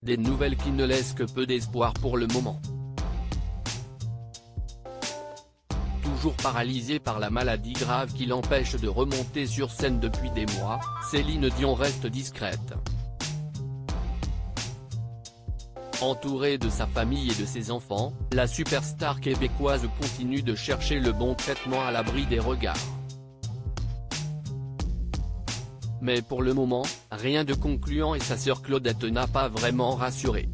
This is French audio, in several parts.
Des nouvelles qui ne laissent que peu d'espoir pour le moment. Toujours paralysée par la maladie grave qui l'empêche de remonter sur scène depuis des mois, Céline Dion reste discrète. Entourée de sa famille et de ses enfants, la superstar québécoise continue de chercher le bon traitement à l'abri des regards. Mais pour le moment, rien de concluant et sa sœur Claudette n'a pas vraiment rassuré.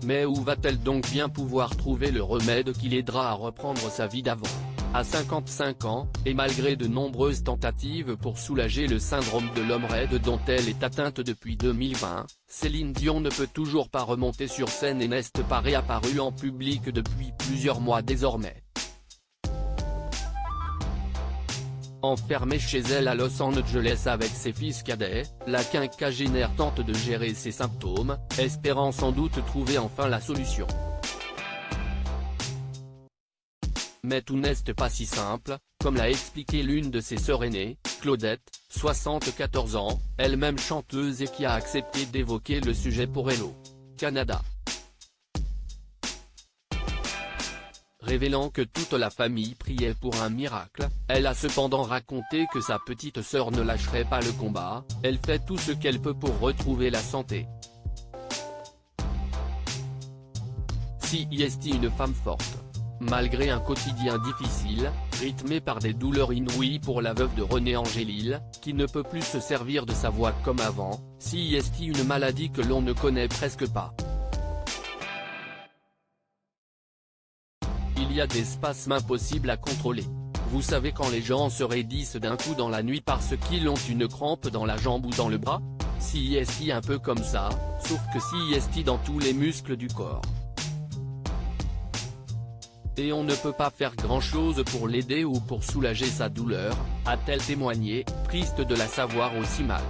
Mais où va-t-elle donc bien pouvoir trouver le remède qui l'aidera à reprendre sa vie d'avant? À 55 ans, et malgré de nombreuses tentatives pour soulager le syndrome de l'homme raide dont elle est atteinte depuis 2020, Céline Dion ne peut toujours pas remonter sur scène et n'est pas réapparue en public depuis plusieurs mois désormais. Enfermée chez elle à Los Angeles avec ses fils cadets, la quinquagénaire tente de gérer ses symptômes, espérant sans doute trouver enfin la solution. Mais tout n'est pas si simple, comme l'a expliqué l'une de ses sœurs aînées, Claudette, 74 ans, elle-même chanteuse et qui a accepté d'évoquer le sujet pour Hello Canada. Révélant que toute la famille priait pour un miracle, elle a cependant raconté que sa petite sœur ne lâcherait pas le combat, elle fait tout ce qu'elle peut pour retrouver la santé. Si est une femme forte. Malgré un quotidien difficile, rythmé par des douleurs inouïes pour la veuve de René Angélil, qui ne peut plus se servir de sa voix comme avant, si est une maladie que l'on ne connaît presque pas. Il y a des spasmes impossibles à contrôler. Vous savez quand les gens se raidissent d'un coup dans la nuit parce qu'ils ont une crampe dans la jambe ou dans le bras? Si est un peu comme ça, sauf que si est dans tous les muscles du corps. Et on ne peut pas faire grand-chose pour l'aider ou pour soulager sa douleur, a-t-elle témoigné, triste de la savoir aussi mal.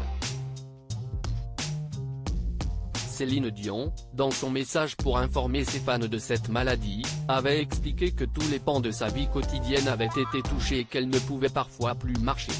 Céline Dion, dans son message pour informer ses fans de cette maladie, avait expliqué que tous les pans de sa vie quotidienne avaient été touchés et qu'elle ne pouvait parfois plus marcher.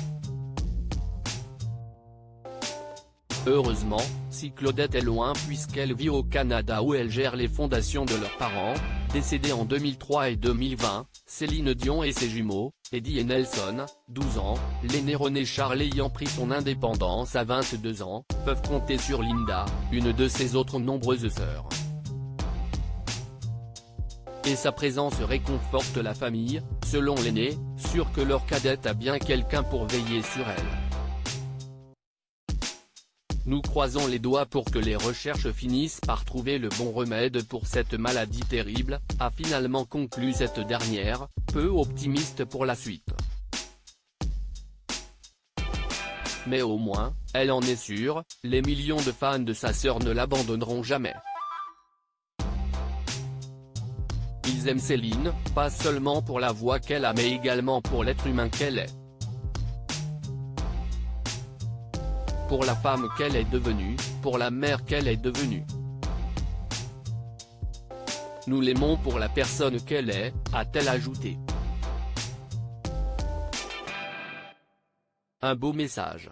Heureusement, si Claudette est loin puisqu'elle vit au Canada où elle gère les fondations de leurs parents, décédés en 2003 et 2020, Céline Dion et ses jumeaux, Eddie et Nelson, 12 ans, l'aîné René Charles ayant pris son indépendance à 22 ans, peuvent compter sur Linda, une de ses autres nombreuses sœurs. Et sa présence réconforte la famille, selon l'aîné, sûr que leur cadette a bien quelqu'un pour veiller sur elle. Nous croisons les doigts pour que les recherches finissent par trouver le bon remède pour cette maladie terrible, a finalement conclu cette dernière, peu optimiste pour la suite. Mais au moins, elle en est sûre, les millions de fans de sa sœur ne l'abandonneront jamais. Ils aiment Céline, pas seulement pour la voix qu'elle a mais également pour l'être humain qu'elle est. Pour la femme qu'elle est devenue, pour la mère qu'elle est devenue. Nous l'aimons pour la personne qu'elle est, a-t-elle ajouté. Un beau message.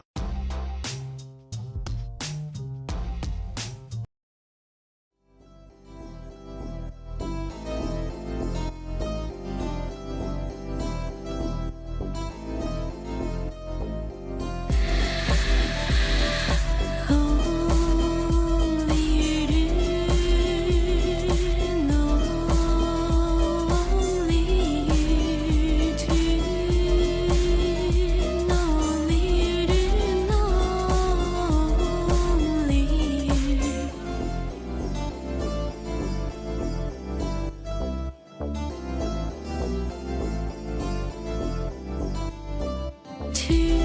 To